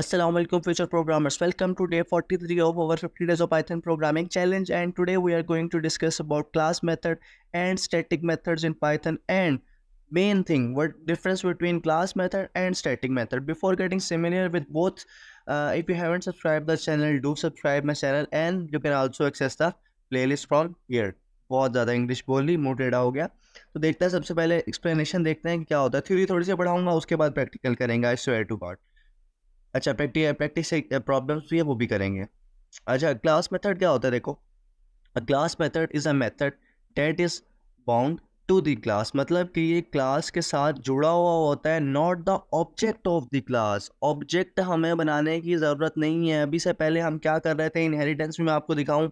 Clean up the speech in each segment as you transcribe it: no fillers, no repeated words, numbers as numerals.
Assalamualaikum future programmers. Welcome to day 43 of our 50 days of Python programming challenge, and today we are going to discuss about class method and static methods in Python, and main thing what difference between class method and static method. Before getting familiar with both, if you haven't subscribed the channel, do subscribe my channel, and you can also access the playlist from here. बहुत ज़्यादा English बोली मुंह टेढ़ा हो गया, तो देखते हैं सबसे पहले एक्सप्लेनेशन देखते हैं कि क्या होता है। थ्योरी थोड़ी सी पढ़ाऊंगा, उसके बाद प्रैक्टिकल करेंगे। I swear to God. अच्छा, प्रैक्टिस से प्रॉब्लम्स भी है वो भी करेंगे। अच्छा, क्लास मेथड क्या होता है देखो। A class method is a method that is bound to the class, मतलब कि ये क्लास के साथ जुड़ा हुआ होता है, not the object of the class. Object हमें बनाने की ज़रूरत नहीं है। अभी से पहले हम क्या कर रहे थे, इनहेरिटेंस में मैं आपको दिखाऊं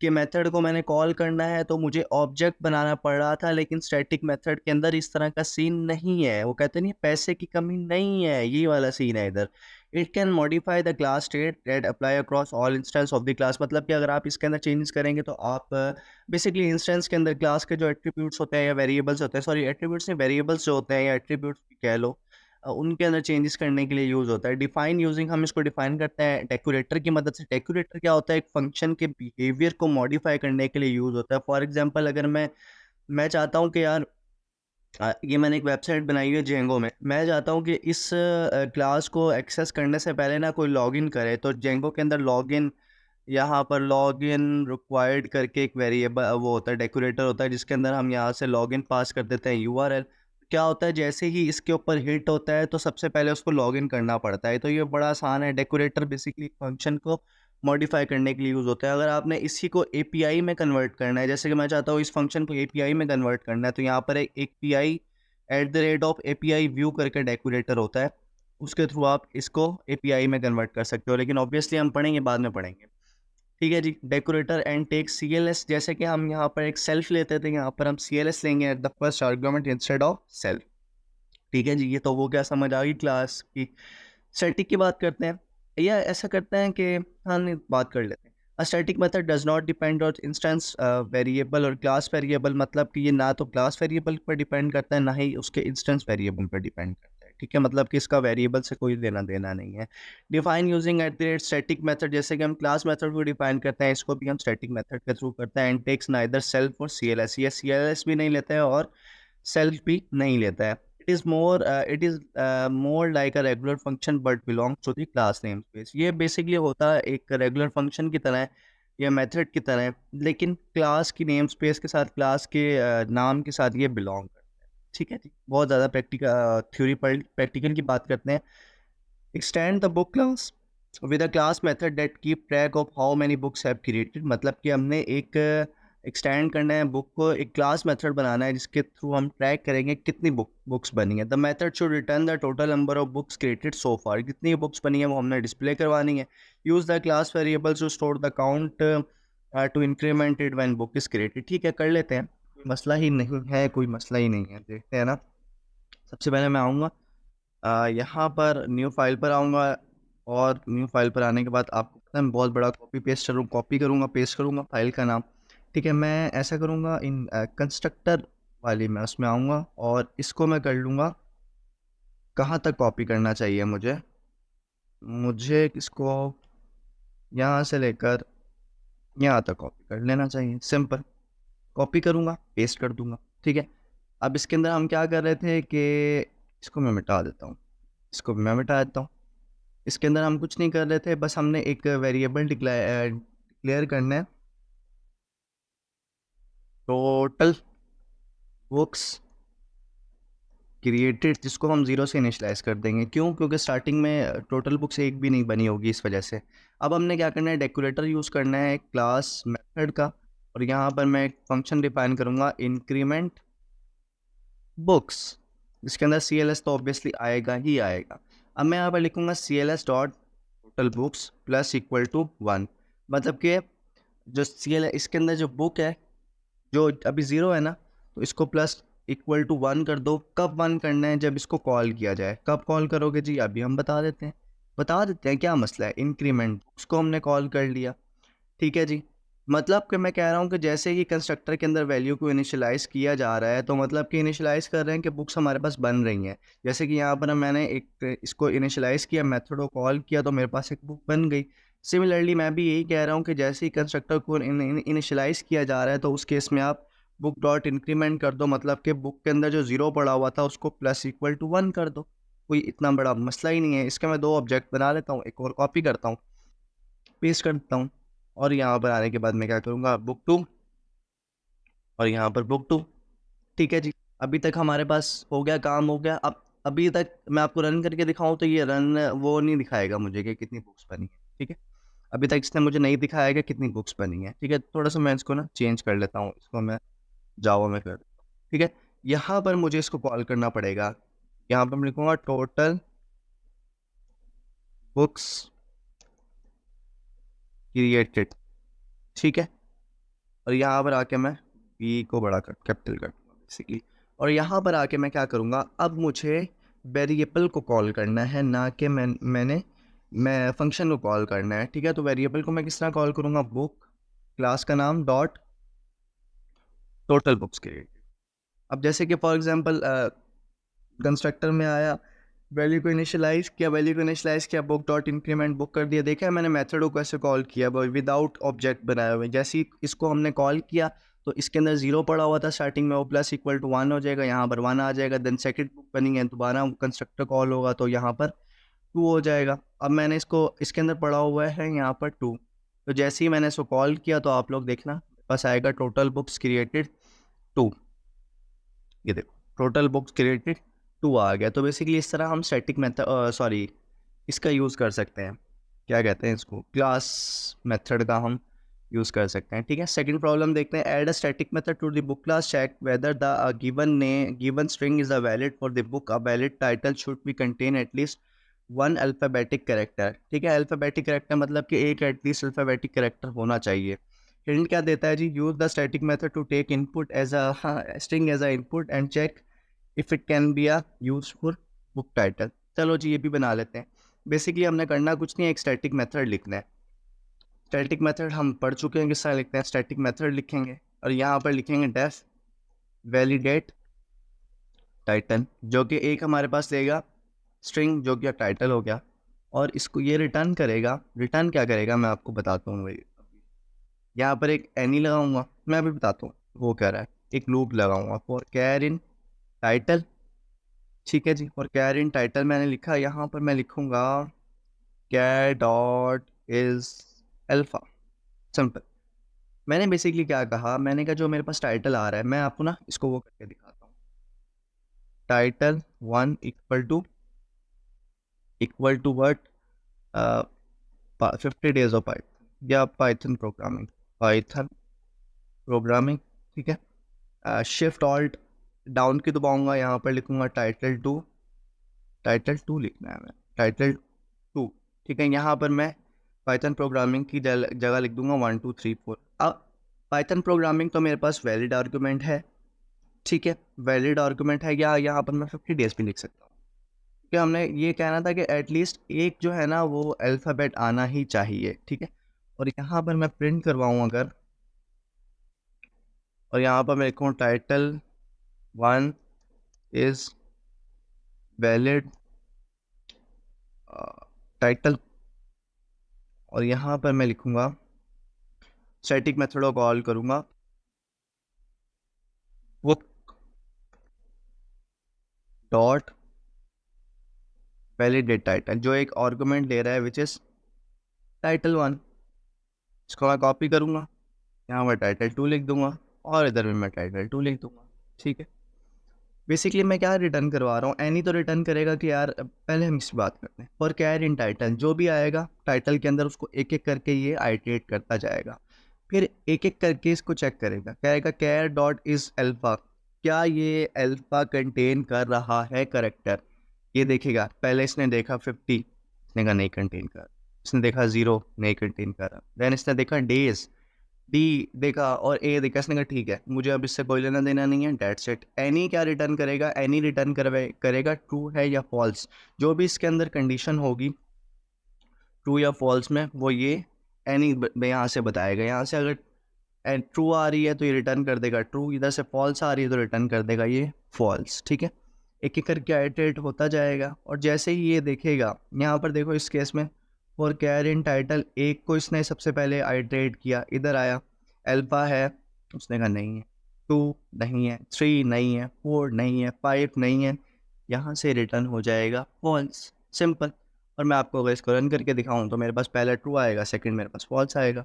कि मेथड को मैंने कॉल करना है तो मुझे ऑब्जेक्ट बनाना पड़ रहा था, लेकिन स्टैटिक मेथड के अंदर इस तरह का सीन नहीं है। वो कहते नहीं पैसे की कमी नहीं है, ये वाला सीन है इधर। It can modify the class state that apply across all instance of the class, मतलब कि अगर आप इसके अंदर चेंजेस करेंगे तो आप बेसिकली इंस्टेंस के अंदर क्लास के जो एट्रीब्यूट्स होते हैं या वेरिएबल्स होते हैं, सॉरी एट्रीब्यूट्स नहीं, वेरिएबल्स जो होते हैं या एट्रीब्यूट्स कह लो, उनके अंदर चेंजेस करने के लिए यूज़ होता है। डिफाइन यूजिंग, हम इसको डिफाइन करते हैं डेकोरेटर की मदद से। डेकोरेटर क्या होता है, एक फंक्शन के बिहेवियर को मॉडिफाई करने के लिए यूज़ होता है। फॉर एग्जांपल, अगर मैं चाहता हूँ कि यार ये मैंने एक वेबसाइट बनाई है जेंगो में, मैं चाहता हूँ कि इस क्लास को एक्सेस करने से पहले ना कोई लॉगिन करे, तो जेंगो के अंदर लॉगिन, यहाँ पर लॉगिन रिक्वायर्ड करके एक वेरिएबल वो होता है, डेकोरेटर होता है, जिसके अंदर हम यहाँ से लॉगिन पास कर देते हैं यूआरएल। क्या होता है, जैसे ही इसके ऊपर हिट होता है तो सबसे पहले उसको लॉगिन करना पड़ता है। तो ये बड़ा आसान है। डेकोरेटर बेसिकली फंक्शन को मॉडिफाई करने के लिए यूज़ होता है। अगर आपने इसी को एपीआई में कन्वर्ट करना है, जैसे कि मैं चाहता हूँ इस फंक्शन को एपीआई में कन्वर्ट करना है, तो यहाँ पर एक एपीआई @API व्यू करके डेकोरेटर होता है, उसके थ्रू आप इसको एपीआई में कन्वर्ट कर सकते हो। लेकिन ऑब्वियसली हम पढ़ेंगे, बाद में पढ़ेंगे। ठीक है जी। डेकोरेटर एंड टेक सीएलएस, जैसे कि हम यहाँ पर एक सेल्फ लेते थे, यहाँ पर हम सीएलएस लेंगे at the first argument instead of self. ठीक है जी। ये तो वो क्या समझ आ गई क्लास की। स्टैटिक की बात करते हैं, या ऐसा करते हैं कि हाँ नहीं, बात कर लेते हैं। अ static method does not depend on instance variable और क्लास वेरिएबल, मतलब कि ये ना तो क्लास वेरिएबल पर डिपेंड करता है, ना ही उसके इंस्टेंस वेरिएबल पर डिपेंड करता है। ठीक है, मतलब कि इसका वेरिएबल से कोई लेना देना नहीं है। डिफाइन यूजिंग स्टैटिक मेथड, जैसे कि हम क्लास मेथड को डिफाइन करते हैं, इसको भी हम स्टैटिक मेथड के थ्रू करते हैं। एंड टेक्स नाइदर सेल्फ और सीएलएस, ये सीएलएस भी नहीं लेता है और सेल्फ भी नहीं लेता है। It is more like a regular function but belongs to the class namespace. ये बेसिकली होता है एक रेगुलर फंक्शन की तरह या मेथड की तरह, लेकिन क्लास की नेम स्पेस के साथ, क्लास के नाम के साथ ये बिलोंग करता है। ठीक है जी। बहुत ज़्यादा प्रैक्टिकल थ्योरी पर प्रैक्टिकल की बात करते हैं। Extend the book class with a class method that keep track of how many books have created, मतलब कि हमने एक एक्सटेंड करना है बुक को, एक क्लास मेथड बनाना है जिसके थ्रू हम ट्रैक करेंगे कितनी बुक्स बनी है। The method should return the total number of books created so far, कितनी बुक्स बनी है वो हमने डिस्प्ले करवानी है। Use the class variables to store the count to increment it when book is created. ठीक है, कर लेते हैं, कोई मसला ही नहीं है, कोई मसला ही नहीं है। देखते हैं ना। सबसे पहले मैं आऊँगा यहाँ पर न्यू फाइल पर आऊँगा, और न्यू फाइल पर आने के बाद आपको पता है मैं बहुत बड़ा कॉपी करूँगा, पेस्ट करूँगा फाइल का नाम। ठीक है, मैं ऐसा करूँगा, इन कंस्ट्रक्टर वाली मैं उसमें आऊँगा और इसको मैं कर लूँगा। कहाँ तक कॉपी करना चाहिए मुझे, मुझे इसको यहाँ से लेकर यहाँ तक कॉपी कर लेना चाहिए। सिंपल, कॉपी करूँगा, पेस्ट कर दूँगा। ठीक है, अब इसके अंदर हम क्या कर रहे थे कि इसको मैं मिटा देता हूँ, इसको भी मैं मिटा देता हूँ। इसके अंदर हम कुछ नहीं कर रहे थे, बस हमने एक वेरिएबल डिक्लेयर करना है, टोटल बुक्स क्रिएटेड, जिसको हम ज़ीरो से इनिशलाइज कर देंगे। क्यों? क्योंकि स्टार्टिंग में टोटल बुक्स एक भी नहीं बनी होगी, इस वजह से। अब हमने क्या करना है, डेकोरेटर यूज़ करना है क्लास मेथड का, और यहाँ पर मैं एक फंक्शन डिफाइन करूँगा इंक्रीमेंट बुक्स, जिसके अंदर सी एल एस तो ऑब्वियसली आएगा ही आएगा। अब मैं यहाँ पर लिखूँगा C L S dot total books plus equal to 1, मतलब कि जो सी एल इसके अंदर जो बुक है, जो अभी ज़ीरो है ना, तो इसको प्लस इक्वल टू 1 कर दो। कब 1 करना है? जब इसको कॉल किया जाए। कब कॉल करोगे जी? अभी हम बता देते हैं क्या मसला है। इंक्रीमेंट उसको हमने कॉल कर लिया। ठीक है जी। मतलब कि मैं कह रहा हूँ कि जैसे ही कंस्ट्रक्टर के अंदर वैल्यू को इनिशियलाइज़ किया जा रहा है, तो मतलब कि इनिशियलाइज़ कर रहे हैं कि बुक्स हमारे पास बन रही हैं। जैसे कि यहाँ पर मैंने एक इसको इनिशियलाइज़ किया, मेथड को कॉल किया, तो मेरे पास एक बुक बन गई। सिमिलरली मैं भी यही कह रहा हूँ कि जैसे ही कंस्ट्रक्टर को इनिशियलाइज़ किया जा रहा है, तो उस केस में आप बुक डॉट इंक्रीमेंट कर दो, मतलब कि बुक के अंदर जो 0 पड़ा हुआ था उसको प्लस इक्वल टू 1 कर दो। कोई इतना बड़ा मसला ही नहीं है। इसके मैं 2 ऑब्जेक्ट बना लेता हूँ, एक और कॉपी करता हूँ, पेस्ट करता हूँ, और यहाँ पर आने के बाद मैं क्या करूँगा, बुक 2 और यहाँ पर बुक 2। ठीक है जी। अभी तक हमारे पास हो गया, काम हो गया। अब अभी तक मैं आपको रन करके दिखाऊँ तो ये रन वो नहीं दिखाएगा मुझे कि कितनी बुक्स बनी है। ठीक है, अभी तक इसने मुझे नहीं दिखाया कि कितनी बुक्स बनी है। ठीक है, थोड़ा सा मैं इसको ना चेंज कर लेता हूँ, इसको मैं जावा में कर देता हूँ। ठीक है, यहाँ पर मुझे इसको कॉल करना पड़ेगा। यहाँ पर मैं लिखूँगा टोटल बुक्स क्रिएटेड। ठीक है, और यहाँ पर आके मैं पी को बड़ा कर कैपिटल कर दूँगा बेसिकली। और यहाँ पर आके मैं क्या करूँगा, अब मुझे वेरिएबल को कॉल करना है, ना कि मैं फंक्शन को कॉल करना है। ठीक है, तो वेरिएबल को मैं किस तरह कॉल करूँगा, बुक क्लास का नाम डॉट टोटल बुक्स क्रिएटेड। अब जैसे कि फॉर एग्जांपल कंस्ट्रक्टर में आया, वैल्यू को इनिशियलाइज़ किया, बुक डॉट इंक्रीमेंट बुक कर दिया। देखा है मैंने मेथड को कैसे कॉल किया, विदाउट ऑब्जेक्ट बनाए हुए। जैसे ही इसको हमने कॉल किया तो इसके अंदर 0 पड़ा हुआ था स्टार्टिंग में, वो प्लस इक्वल टू 1 हो जाएगा, यहाँ पर 1 आ जाएगा। देन सेकंड बुक बनी है, दोबारा कंस्ट्रक्टर कॉल होगा तो यहाँ पर 2 हो जाएगा। अब मैंने इसको इसके अंदर पड़ा हुआ है यहाँ पर 2, तो जैसे ही मैंने इसको कॉल किया तो आप लोग देखना बस आएगा टोटल बुक्स क्रिएटेड 2। ये देखो टोटल बुक्स क्रिएटेड 2 आ गया। तो बेसिकली इस तरह हम स्टैटिक मेथड सॉरी इसका यूज़ कर सकते हैं, क्या कहते हैं इसको, क्लास मेथड का हम यूज़ कर सकते हैं। ठीक है, सेकंड प्रॉब्लम देखते हैं। Add a static method to the book class, check whether the given string is a valid for the book. A valid title should be contain at least 1 alphabetic character. ठीक है, alphabetic character मतलब कि एक at least alphabetic character होना चाहिए। Hint क्या देता है जी, use the static method to take input as a string as a input and check if it can be a use for book title. चलो जी, ये भी बना लेते हैं। बेसिकली हमने करना कुछ नहीं है, एक स्टैटिक मेथड लिखना है। स्टैटिक मेथड हम पढ़ चुके हैं, किस तरह लिखते हैं। स्टैटिक मेथड लिखेंगे और यहाँ पर लिखेंगे डेफ वैलिडेट टाइटल, जो कि एक हमारे पास देगा स्ट्रिंग जो कि टाइटल हो गया, और इसको ये रिटर्न करेगा। रिटर्न क्या करेगा मैं आपको बताता हूँ भाई। यहाँ पर एक एनी लगाऊंगा, मैं अभी बताता हूँ वो कह रहा है। एक लूप लगाऊंगा फॉर कैर इन टाइटल। ठीक है जी, और कैर इन टाइटल मैंने लिखा, यहाँ पर मैं लिखूंगा कैर डॉट इज अल्फा। सिंपल। मैंने बेसिकली क्या कहा, मैंने कहा जो मेरे पास टाइटल आ रहा है, मैं आपको ना इसको वो करके दिखाता हूँ। Title 1 equal to what, 50 days of Python या पाइथन प्रोग्रामिंग। ठीक है, शिफ्ट ऑल्ट डाउन की दबाऊंगा, यहाँ पर लिखूंगा टाइटल टू लिखना है मैं, टाइटल 2। ठीक है, यहाँ पर मैं पाइथन प्रोग्रामिंग की जगह लिख दूंगा 1 2 3 4। अब पाइथन प्रोग्रामिंग तो मेरे पास वैलिड आर्गूमेंट है। ठीक है, वैलिड आर्गूमेंट है, या यहाँ पर मैं 50 डेज भी लिख सकता हूँ। कि हमने ये कहना था कि एटलीस्ट एक जो है ना वो अल्फ़ाबेट आना ही चाहिए। ठीक है, और यहाँ पर मैं प्रिंट करवाऊँ अगर, और यहाँ पर मैं लिखूँ टाइटल 1 इज़ वैलिड टाइटल, और यहाँ पर मैं लिखूँगा स्टैटिक मेथड को कॉल करूँगा वो डॉट वैलिडेट टाइटल, जो एक आर्गुमेंट ले रहा है विच इज़ टाइटल 1। इसको मैं कॉपी करूँगा, यहाँ पर टाइटल 2 लिख दूँगा, और इधर भी मैं टाइटल 2 लिख दूँगा। ठीक है, बेसिकली मैं क्या रिटर्न करवा रहा हूँ, एनी तो रिटर्न करेगा कि यार पहले हम इसकी बात करते हैं। फॉर कैर इन टाइटल, जो भी आएगा टाइटल के अंदर उसको एक एक करके ये आइटरेट करता जाएगा, फिर एक एक करके इसको चेक करेगा, कहेगा कैर डॉट इज़ अल्फ़ा, क्या ये अल्फ़ा कंटेन कर रहा है करेक्टर। ये देखेगा, पहले इसने देखा 50, इसने कहा नहीं कंटेन कर। इसने देखा 0, नहीं कंटेन कर रहा। देन इसने देखा डेज, डी देखा और ए देखा, इसने कहा ठीक है मुझे अब इससे कोई लेना देना नहीं है, डेट्स इट। एनी क्या रिटर्न करेगा, एनी रिटर्न करेगा ट्रू है या फॉल्स। जो भी इसके अंदर कंडीशन होगी ट्रू या फॉल्स में, वो ये एनी यहाँ से बताएगा। यहाँ से अगर एंड ट्रू आ रही है तो ये रिटर्न कर देगा ट्रू, इधर से फॉल्स आ रही है तो रिटर्न कर देगा ये फॉल्स। ठीक है, एक एक करके आइटरेट होता जाएगा। और जैसे ही ये देखेगा, यहाँ पर देखो इस केस में फॉर कैर इन टाइटल, एक को इसने सबसे पहले आइटरेट किया, इधर आया अल्फा है, उसने कहा नहीं है, 2 नहीं है, 3 नहीं है, 4 नहीं है, 5 नहीं है, यहाँ से रिटर्न हो जाएगा फॉल्स, सिंपल। और मैं आपको अगर इसको रन करके दिखाऊं तो मेरे पास पहला ट्रू आएगा, सेकंड मेरे पास फॉल्स आएगा।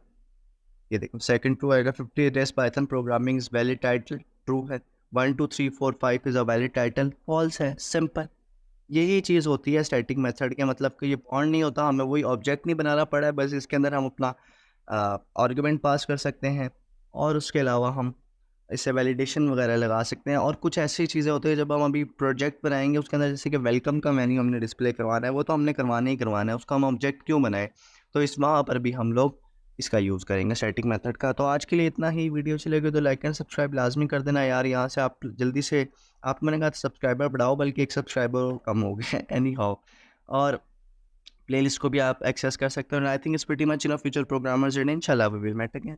ये देखो सेकंड ट्रू आएगा, 50 days Python programming is valid title, true है। 1 2 3 4 5 is a valid title, false है, सिंपल। यही चीज़ होती है स्टैटिक मेथड के, मतलब कि ये बॉन्ड नहीं होता, हमें वही ऑब्जेक्ट नहीं बनाना पड़ा है, बस इसके अंदर हम अपना आर्गुमेंट पास कर सकते हैं और उसके अलावा हम इससे वैलिडेशन वगैरह लगा सकते हैं। और कुछ ऐसी चीज़ें होती है जब हम अभी प्रोजेक्ट बनाएंगे उसके अंदर, जैसे कि वेलकम का मेन्यू हमने डिस्प्ले करवाना है, वो तो हमने करवाना ही करवाना है, उसका हम ऑब्जेक्ट क्यों बनाए, तो इस वहाँ पर भी हम लोग इसका यूज़ करेंगे स्टैटिक मेथड का। तो आज के लिए इतना ही, वीडियो अच्छी लगी तो लाइक एंड सब्सक्राइब लाजमी कर देना यार। यहाँ से आप जल्दी से, आप मैंने कहा सब्सक्राइबर बढ़ाओ, बल्कि एक सब्सक्राइबर कम हो गए एनी हाउ। और प्लेलिस्ट को भी आप एक्सेस कर सकते हो। I think it's pretty much in future programmers, इंशाल्लाह वी विल मेट अगेन।